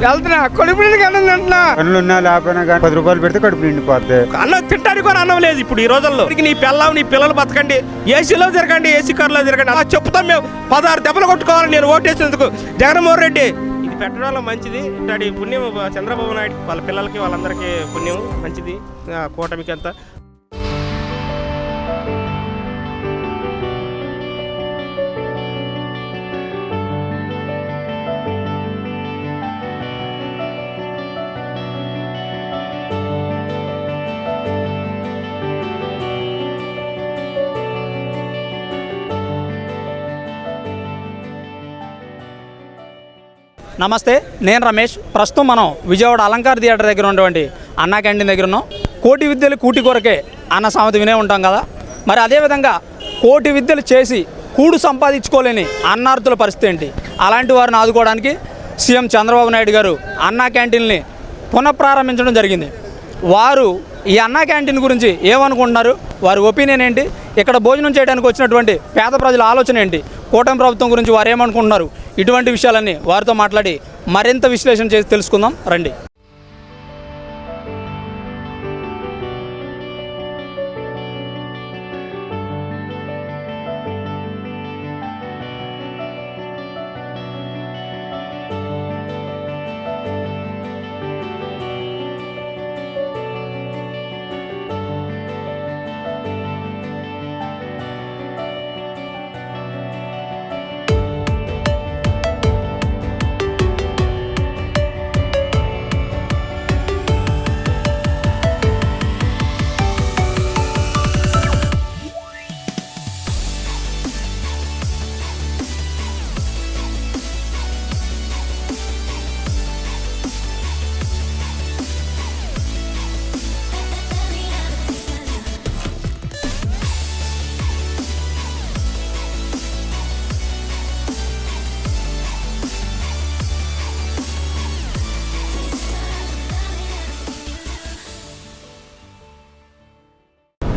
వెళ్తున్నా కడుపు నిండి అన్నం తింటున్నా. పనులు ఉన్నా లేకపోయినా కానీ 10 రూపాయలు పెడితే కడుపు నిండిపోద్ది. అన్నం తింటానికి కూడా అన్నం లేదు ఇప్పుడు ఈ రోజుల్లో. నీ పిల్లలు నీ పిల్లలు బతకండి, ఏసీలో తిరగండి, ఏసీ కార్లో తిరగండి అలా చెప్తాం మేము. 16 దెబ్బలు కొట్టుకోవాలి నేను ఓటేసినందుకు జగన్మోహన్ రెడ్డి. ఇది పెట్టడం మంచిది. ఇట్లాంటి పుణ్యం చంద్రబాబు నాయుడు వాళ్ళ పిల్లలకి వాళ్ళందరికీ పుణ్యం మంచిది. కూటమికి అంతా నమస్తే, నేను రమేష్. ప్రస్తుతం మనం విజయవాడ అలంకార్ థియేటర్ దగ్గర ఉన్నటువంటి అన్నా క్యాంటీన్ దగ్గర ఉన్నాం. కోటి విద్యలు కూటి కొరకే అన్న సామెత వినే ఉంటాం కదా. మరి అదేవిధంగా కోటి విద్యలు చేసి కూడు సంపాదించుకోలేని అన్నార్థుల పరిస్థితి ఏంటి? అలాంటి వారిని ఆదుకోవడానికి సీఎం చంద్రబాబు నాయుడు గారు అన్నా క్యాంటీన్ని పునఃప్రారంభించడం జరిగింది. వారు ఈ అన్నా క్యాంటీన్ గురించి ఏమనుకుంటున్నారు, వారి ఒపీనియన్ ఏంటి, ఇక్కడ భోజనం చేయడానికి వచ్చినటువంటి పేద ప్రజల ఆలోచన ఏంటి, కూటమి ప్రభుత్వం గురించి వారు ఏమనుకుంటున్నారు, ఇటువంటి విషయాలన్నీ వారితో మాట్లాడి మరింత విశ్లేషణ చేసి తెలుసుకుందాం రండి.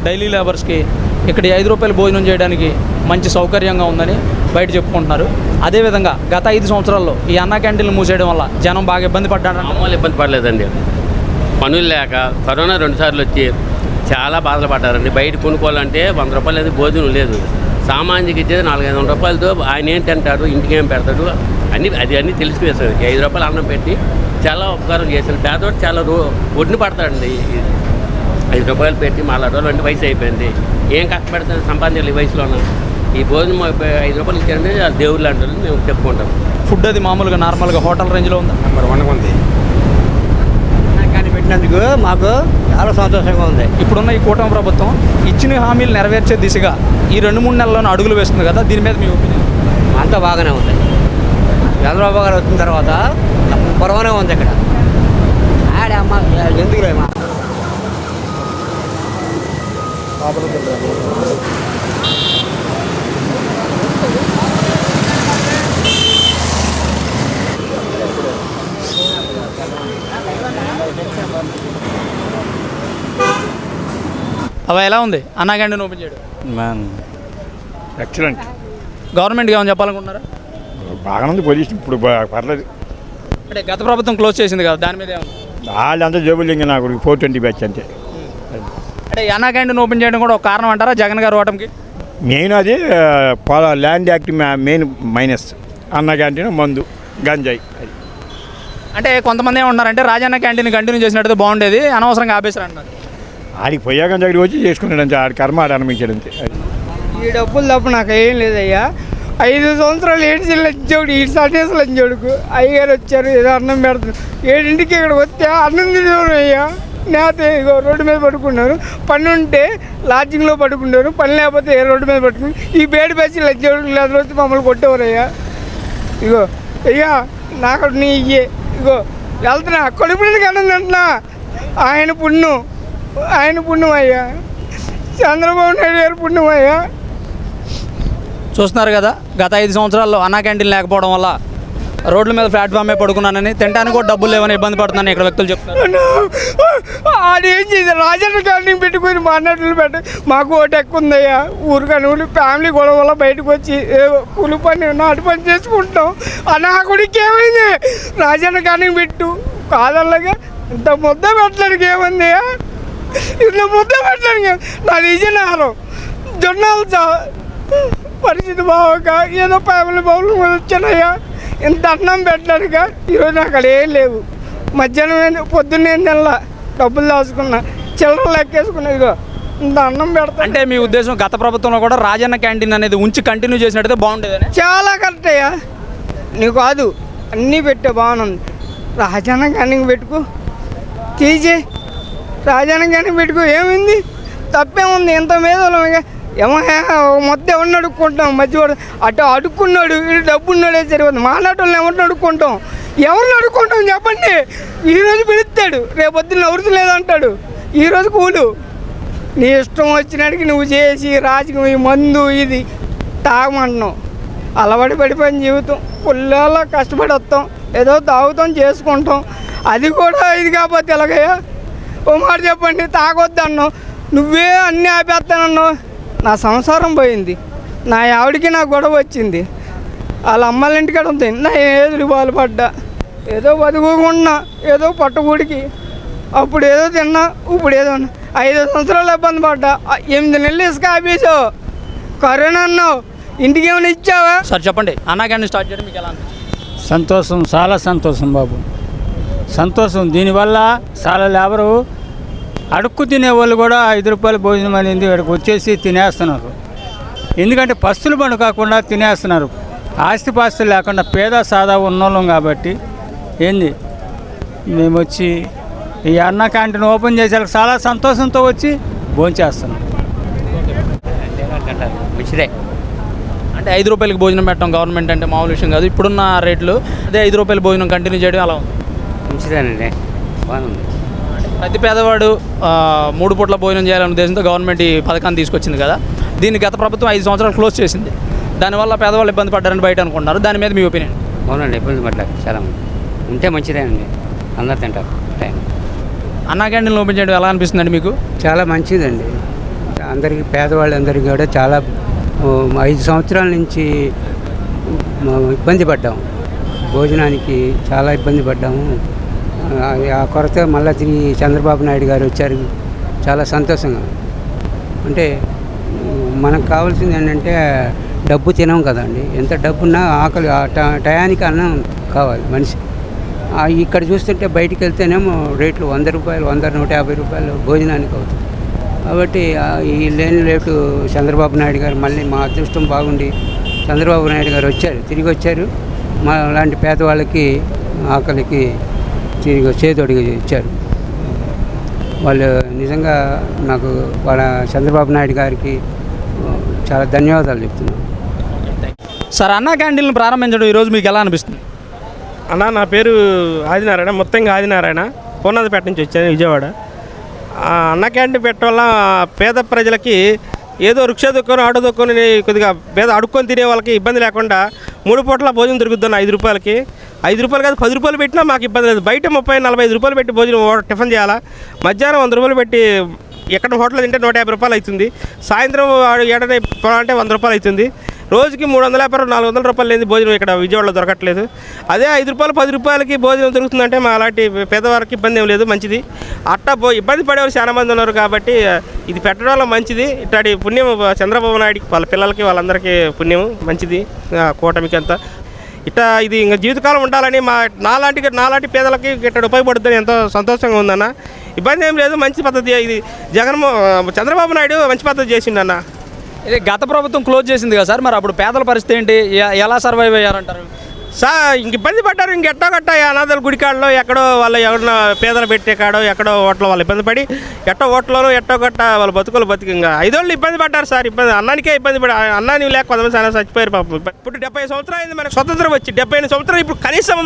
డైలీ లేబర్స్కి ఇక్కడ 5 రూపాయలు భోజనం చేయడానికి మంచి సౌకర్యంగా ఉందని బయట చెప్పుకుంటున్నారు. అదేవిధంగా గత 5 సంవత్సరాల్లో ఈ అన్నా క్యాంటీన్లు మూసేయడం వల్ల జనం బాగా ఇబ్బంది పడ్డారు. మామూలు ఇబ్బంది పడలేదండి. పనులు లేక కరోనా 2 సార్లు వచ్చి చాలా బాధలు పడ్డారండి. బయట కొనుక్కోవాలంటే 100 రూపాయలు అయితే భోజనం లేదు. సామాన్యుకి ఇచ్చేది 400-500 రూపాయలతో ఆయన ఏంటి అంటాడు, ఇంటికి ఏం పెడతాడు అన్నీ తెలిసిపోయేస్తారు. 5 రూపాయలు అన్నం పెట్టి చాలా ఉపకారం చేశారు. పేదవాడు చాలా ఒడ్డున పడతాడండి. 5 రూపాయలు పెట్టి మళ్ళీ రోజులు అంటే వయసు అయిపోయింది, ఏం కష్టపడతాను సంపాదించాలి ఈ వయసులోన. ఈ భోజనం 5 రూపాయలు ఇచ్చారంటే దేవుళ్ళు అంటారు మేము చెప్పుకుంటాం. ఫుడ్ అది మామూలుగా నార్మల్గా హోటల్ రేంజ్లో ఉందా? నెంబర్ 1 ఉంది. కానీ పెట్టినందుకు మాకు చాలా సంతోషంగా ఉంది. ఇప్పుడున్న ఈ కూటమి ప్రభుత్వం ఇచ్చిన హామీలు నెరవేర్చే దిశగా ఈ 2-3 నెలల్లోనే అడుగులు వేస్తుంది కదా, దీని మీద మీ ఒపీనియన్? అంతా బాగానే ఉంది. చంద్రబాబు గారు వచ్చిన తర్వాత పొరవనే ఉంది ఇక్కడ. ఆడమ్మ ఎందుకు రేమా అవి ఎలా ఉంది అన్నా క్యాంటీన్ ఓపెన్ చేయడం? ఎక్సలెంట్. గవర్నమెంట్కి ఏమైనా చెప్పాలనుకుంటున్నారా? బాగానే ఉంది పొజిషన్ ఇప్పుడు, పర్లేదు. అంటే గత ప్రభుత్వం క్లోజ్ చేసింది కదా, దాని మీద ఏమన్నా? వాళ్ళంతా జేబులు ఇంకా నాకు 420 బ్యాచ్ అంతే. అంటే అన్నా క్యాంటీన్ ఓపెన్ చేయడం కూడా ఒక కారణం అంటారా జగన్ గారు ఓటమికి? మెయిన్ అది ల్యాండ్ యాక్ట్ మెయిన్ మైనస్. అన్న క్యాంటీన్, మందు, గంజాయి. అంటే కొంతమంది ఏమన్నారంటే రాజన్న క్యాంటీన్ కంటిన్యూ చేసినట్టు బాగుండేది, అనవసరంగా ఆపేశారు అంటారు. ఆడికి పోయాక దగ్గరికి వచ్చి చేసుకున్నాడు అంతే. ఆడి కర్మ ఆడ అనిపించాడు అంతే. ఈ డబ్బులు తప్ప నాకు ఏం లేదయ్యా. 5 సంవత్సరాలు ఏడ్చి లంచోడు, ఈ సటేసి లంచోడుకు అయ్యగారు వచ్చారు, ఏదో అన్నం పెడుతున్నారు. 7ంటికి ఇక్కడ వస్తే అన్నం తినేవారు అయ్యా. నేతే ఇగో రోడ్డు మీద పడుకున్నారు. పని ఉంటే లాడ్జింగ్లో పడుకున్నారు, పని లేకపోతే రోడ్డు మీద పట్టుకుని ఈ బేడి పేసి లంచోడు లేదా వచ్చి మమ్మల్ని కొట్టేవారు అయ్యా. ఇగో అయ్యా నాకు నీ ఇయ్యే ఇగో వెళ్తున్నా కడుపు నిండి అన్నం తింటున్నా. ఆయన పుణ్యం అయ్యా, చంద్రబాబు నాయుడు గారు పుణ్యం అయ్యా. చూస్తున్నారు కదా, గత 5 సంవత్సరాల్లో అన్నా క్యాంటీన్ లేకపోవడం వల్ల రోడ్ల మీద ప్లాట్ఫామే పడుకున్నానని, తినడానికి కూడా డబ్బులు లేవని ఇబ్బంది పడుతున్నాను ఇక్కడ వ్యక్తులు చెప్తున్నారు. ఆడేం చేశారు, రాజన్న గారిని పెట్టుకుని మాట్లాడులు పెట్ట మాకు ఓటు ఎక్కువ ఉందయ్యా. ఊరికని ఫ్యామిలీ గొడవ వల్ల బయటకు వచ్చి కూలి పని నాటు పని చేసుకుంటాం. నా కొడుకు ఏమైంది, రాజన్న గారిని పెట్టు కాదల్లగా ఇంత ముద్ద పెట్టడానికి ఏముందయ్యా, ఇంత ముద్ద పెట్టడానికి నాది విజయనగరం జొన్నాలు పరిస్థితి బాగోక ఏదో ఫ్యామిలీ ప్రాబ్లం వచ్చానయ్యా. ఇంత అన్నం పెట్టడానిక ఈరోజు అక్కడ ఏం లేవు. మధ్యాహ్నం పొద్దున్నే నెల డబ్బులు దాచుకున్నా, చిల్లర లెక్కేసుకున్నా, ఇదిగో ఇంత అన్నం పెడతా. అంటే మీ ఉద్దేశం గత ప్రభుత్వంలో కూడా రాజన్న క్యాంటీన్ అనేది ఉంచి కంటిన్యూ చేసినట్టయితే బాగుండేదని? చాలా కరెక్ట్ అయ్యా, నీకు కాదు అన్నీ పెట్టే బాగుంది. రాజన్న క్యాంటీన్ పెట్టుకో, తీసే రాజన్న క్యాంటీన్ పెట్టుకో, ఏమైంది తప్పేముంది? ఎంత మీద మొత్తం ఎవరిని అడుక్కుంటాం, మధ్య అటు అడుక్కున్నాడు ఇటు డబ్బు ఉన్నాడే సరిపోతుంది. మాట్లాడటం ఎవరిని అడుక్కుంటాం, ఎవరిని అడుక్కుంటాం చెప్పండి. ఈరోజు పిలుస్తాడు, రేపొద్దున ఎవరితో లేదంటాడు. ఈరోజు కూలు నీ ఇష్టం వచ్చినట్టుకి నువ్వు చేసి రాజకీయం ఈ మందు ఇది తాగమంటున్నావు. అలవాటు పడిపోయిన జీవితం, పుల్లలో కష్టపడి వస్తాం, ఏదో తాగుతాం చేసుకుంటాం. అది కూడా ఇది కాకపోతే ఎలాగయ్యా? ఓ మాట చెప్పండి, తాగొద్దు అన్నావు, నువ్వే అన్నీ ఆపేస్తానన్నావు. నా సంసారం పోయింది, నా ఆవిడికి నా గొడవ వచ్చింది, వాళ్ళ అమ్మాళ్ళ ఇంటికాడ ఉంది, నా ఏదులు బాధపడ్డా, ఏదో బతుకున్నా ఏదో పట్టుబూడికి అప్పుడు ఏదో తిన్నా, ఇప్పుడు ఏదో 5 సంవత్సరాలు ఇబ్బంది పడ్డా. 8 నెలలు ఇసుక ఆపేసావు, కరోనా అన్నావు, ఇంటికి ఏమైనా ఇచ్చావా? సార్ చెప్పండి, అన్నా క్యాంటీన్ స్టార్ట్ చేయడం మీకు ఎలా అనిపించింది? సంతోషం, చాలా సంతోషం బాబు, సంతోషం. దీనివల్ల చాలా లేబరు అడుక్కు తినేవాళ్ళు కూడా 5 రూపాయల భోజనం అనేది ఇక్కడికి వచ్చేసి తినేస్తున్నారు. ఎందుకంటే పస్తులు బండు కాకుండా తినేస్తున్నారు. ఆస్తిపాస్తులు లేకుండా పేద సాదా ఉన్నోళ్ళం కాబట్టి ఏంది మేము వచ్చి ఈ అన్న క్యాంటీన్ ఓపెన్ చేసేందుకు చాలా సంతోషంతో వచ్చి భోంచేస్తున్నాం. అంటే 5 రూపాయలకి భోజనం పెట్టడం గవర్నమెంట్ అంటే మామూలు విషయం కాదు. ఇప్పుడున్న రేట్లు అదే 5 రూపాయల భోజనం కంటిన్యూ చేయడం అలా ఉంది. మంచిదేనండి, బాగుంది. ప్రతి పేదవాడు 3 పూట్ల భోజనం చేయాలనే ఉద్దేశంతో గవర్నమెంట్ ఈ పథకాన్ని తీసుకొచ్చింది కదా. దీన్ని గత ప్రభుత్వం 5 సంవత్సరాలు క్లోజ్ చేసింది. దానివల్ల పేదవాళ్ళు ఇబ్బంది పడ్డారని బయట అనుకుంటున్నారు. దాని మీద మీ ఒపీనియన్? అవునండి, ఇబ్బంది పడ్డారు చాలా మంది. ఉంటే మంచిదేనండి, అందరు తింటారు. అన్నా క్యాంటీన్లు ఓపెన్ చేయడం ఎలా అనిపిస్తుందండి మీకు? చాలా మంచిదండి. అందరికీ పేదవాళ్ళందరికీ కూడా చాలా 5 సంవత్సరాల నుంచి ఇబ్బంది పడ్డాము, భోజనానికి చాలా ఇబ్బంది పడ్డాము. ఆ కొరత మళ్ళీ తిరిగి చంద్రబాబు నాయుడు గారు వచ్చారు, చాలా సంతోషంగా. అంటే మనకు కావాల్సింది ఏంటంటే డబ్బు తినం కదండి, ఎంత డబ్బున్నా ఆకలి టయానికి అన్నం కావాలి మనిషి. ఇక్కడ చూస్తుంటే బయటికి వెళ్తేనేమో రేట్లు 100 రూపాయలు, 100, 150 రూపాయలు భోజనానికి అవుతుంది. కాబట్టి ఈ లేని రేటు చంద్రబాబు నాయుడు గారు మళ్ళీ మా అదృష్టం బాగుండి చంద్రబాబు నాయుడు గారు వచ్చారు, తిరిగి వచ్చారు. మా లాంటి పేదవాళ్ళకి ఆకలికి తిరిగి చేదొడిగి ఇచ్చారు. వాళ్ళు నిజంగా నాకు వాళ్ళ చంద్రబాబు నాయుడు గారికి చాలా ధన్యవాదాలు చెప్తున్నాను. సార్, అన్నా క్యాంటీన్లు ప్రారంభించడం ఈరోజు మీకు ఎలా అనిపిస్తుంది? అన్న, నా పేరు ఆదినారాయణ, మొత్తంగా ఆదినారాయణ, పూర్ణాదిపేట నుంచి వచ్చాను, విజయవాడ. అన్న క్యాంటీన్ పెట్టడం వల్ల పేద ప్రజలకి ఏదో రిక్షా దొక్కుని ఆటో దొక్కుని కొద్దిగా పేద అడుక్కొని తినే వాళ్ళకి ఇబ్బంది లేకుండా 3 పూట్ల భోజనం దొరుకుతుంది 5 రూపాయలకి. 5 రూపాయలు కాదు 10 రూపాయలు పెట్టినా మాకు ఇబ్బంది లేదు. బయట 30-45 రూపాయలు పెట్టి భోజనం టిఫిన్ చేయాలా, మధ్యాహ్నం 100 రూపాయలు పెట్టి ఎక్కడ హోటల్ తింటే 150 రూపాయలు అవుతుంది, సాయంత్రం ఏడనే అంటే 100 రూపాయలు అవుతుంది. రోజుకి 350-400 రూపాయలు లేని భోజనం ఇక్కడ విజయవాడలో దొరకట్లేదు. అదే 5 రూపాయలు 10 రూపాయలకి భోజనం దొరుకుతుందంటే మా అలాంటి పేదవారికి ఇబ్బంది ఏం లేదు, మంచిది. అట్టా ఇబ్బంది పడేవారు చాలా మంది ఉన్నారు కాబట్టి ఇది పెట్టడం వల్ల మంచిది. ఇట్లాంటి పుణ్యం చంద్రబాబు నాయుడికి, వాళ్ళ పిల్లలకి, వాళ్ళందరికీ పుణ్యం మంచిది, కూటమికి అంతా. ఇట్లా ఇది ఇంకా జీవితకాలం ఉండాలని నాలాంటి పేదలకి ఇట్లా ఉపయోగపడుతుందని ఎంతో సంతోషంగా ఉందన్న. ఇబ్బంది ఏం లేదు, మంచి పద్ధతి ఇది. చంద్రబాబు నాయుడు మంచి పద్ధతి చేసిండన్న. ఇది గత ప్రభుత్వం క్లోజ్ చేసింది కదా సార్, మరి అప్పుడు పేదల పరిస్థితి ఏంటి, ఎలా సర్వైవ్ అయ్యారంటారు? ఇంక ఇబ్బంది పడ్డారు. ఇంకెట్టో గట్ట అనాథల గుడికాడలో ఎక్కడో వాళ్ళు ఎవరన్నా పేదలు పెట్టే కాడో ఎక్కడో ఓట్లో వాళ్ళు ఇబ్బంది పడి ఎట్టో ఓట్లలో ఎట్టో గట్ట వాళ్ళ బతుకులు బతికి ఇంకా 5 ఏళ్ళు ఇబ్బంది పడ్డారు సార్. అన్నానికే ఇబ్బంది పడి అన్నాన్ని లేక కొంతమంది చాలా చచ్చిపోయారు పాపం. ఇప్పుడు 70 సంవత్సరాలు అయింది మనకు స్వతంత్రం వచ్చి, 78 సంవత్సరాలు. ఇప్పుడు కనీసం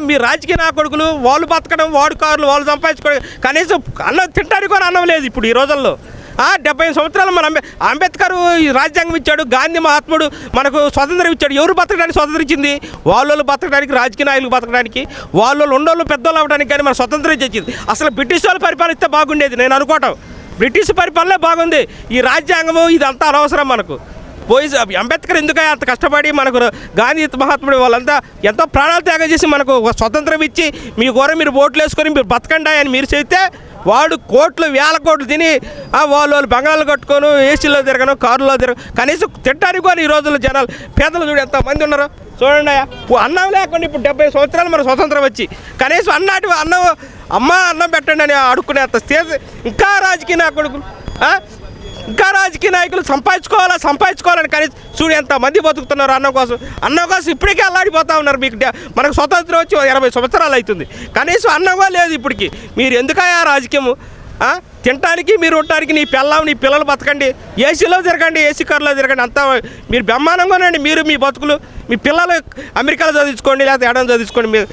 మీ రాజకీయ నాయకులు వాళ్ళు బతకడం, వాడు కార్లు వాళ్ళు సంపాదించుకోవడం, కనీసం అన్నం తింటానికి కూడా అన్నం లేదు ఇప్పుడు ఈ రోజుల్లో. 75 సంవత్సరాలు మన అంబేద్కర్ ఈ రాజ్యాంగం ఇచ్చాడు, గాంధీ మహాత్ముడు మనకు స్వతంత్రం ఇచ్చాడు. ఎవరు బతకడానికి స్వతంత్రం ఇచ్చింది? వాళ్ళు బతకడానికి, రాజకీయ నాయకులు బతకడానికి, వాళ్ళు ఉండోళ్ళు పెద్దోళ్ళు అవ్వడానికి కానీ మన స్వతంత్రం ఇచ్చింది. అసలు బ్రిటిష్ వాళ్ళు పరిపాలిస్తే బాగుండేది నేను అనుకోవటం. బ్రిటిష్ పరిపాలనే బాగుంది. ఈ రాజ్యాంగము ఇదంతా అనవసరం మనకు. పోయి అంబేద్కర్ ఎందుకని అంత కష్టపడి మనకు గాంధీ మహాత్ముడు వాళ్ళంతా ఎంతో ప్రాణాలు త్యాగం చేసి మనకు స్వతంత్రం ఇచ్చి మీ కూర మీరు ఓట్లు వేసుకొని మీరు బతకండి అని మీరు చేస్తే వాడు కోట్లు వేల కోట్లు తిని వాళ్ళు బంగాళాలు కట్టుకొని ఏసీలో తిరగను, కారులో తిరగను, కనీసం తిట్టడానికి కూడా ఈ రోజుల్లో జనాలు పేదలు చూడు ఎంతమంది ఉన్నారు చూడండి. అన్నం లేకుండా ఇప్పుడు 70 సంవత్సరాలు మన స్వతంత్రం వచ్చి కనీసం అన్నం పెట్టండి అని అడుక్కునే అంత స్టేజ్ ఇంకా రాజకీయ నాయకులు ఇంకా రాజకీయ నాయకులు సంపాదించుకోవాలని కనీసం చూడు ఎంతమంది బతుకుతున్నారు అన్నం కోసం ఇప్పటికే అల్లాడిపోతూ ఉన్నారు. మీకు మనకు స్వతంత్రం వచ్చి 80 సంవత్సరాలు అవుతుంది, కనీసం అన్నంగా లేదు ఇప్పటికి. మీరు ఎందుకయ్యా రాజకీయము? తినడానికి మీరు ఉండటానికి నీ పిల్లలు బతకండి, ఏసీలో తిరగండి, ఏసీ కార్లో తిరగండి, అంతా మీరు బ్రహ్మాండంగానండి. మీరు మీ బతుకులు మీ పిల్లలు అమెరికాలో చదివించుకోండి, లేకపోతే ఎడం చదివించుకోండి. మీరు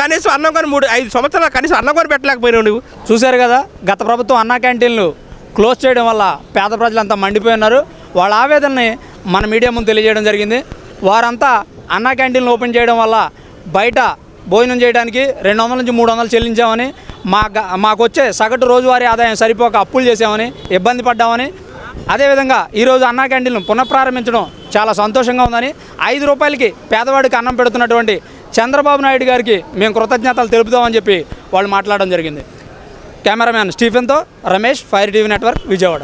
కనీసం అన్నం కానీ 3-5 సంవత్సరాలు కనీసం అన్నం కూడా పెట్టలేకపోయినావు నువ్వు. చూశారు కదా, గత ప్రభుత్వం అన్నా క్యాంటీన్లు క్లోజ్ చేయడం వల్ల పేద ప్రజలంతా మండిపోయినారు. వాళ్ళ ఆవేదనని మన మీడియా ముందు తెలియజేయడం జరిగింది. వారంతా అన్నా క్యాంటీన్లు ఓపెన్ చేయడం వల్ల బయట భోజనం చేయడానికి 200 నుంచి 300 చెల్లించామని, మాకు వచ్చే సగటు రోజువారీ ఆదాయం సరిపోక అప్పులు చేసామని, ఇబ్బంది పడ్డామని, అదేవిధంగా ఈరోజు అన్నా క్యాంటీన్లు పునఃప్రారంభించడం చాలా సంతోషంగా ఉందని, 5 రూపాయలకి పేదవాడికి అన్నం పెడుతున్నటువంటి చంద్రబాబు నాయుడు గారికి మేము కృతజ్ఞతలు తెలుపుతామని చెప్పి వాళ్ళు మాట్లాడడం జరిగింది. కెమెరామ్యాన్ స్టీఫెన్తో Ramesh, fire TV network, Vijayawada.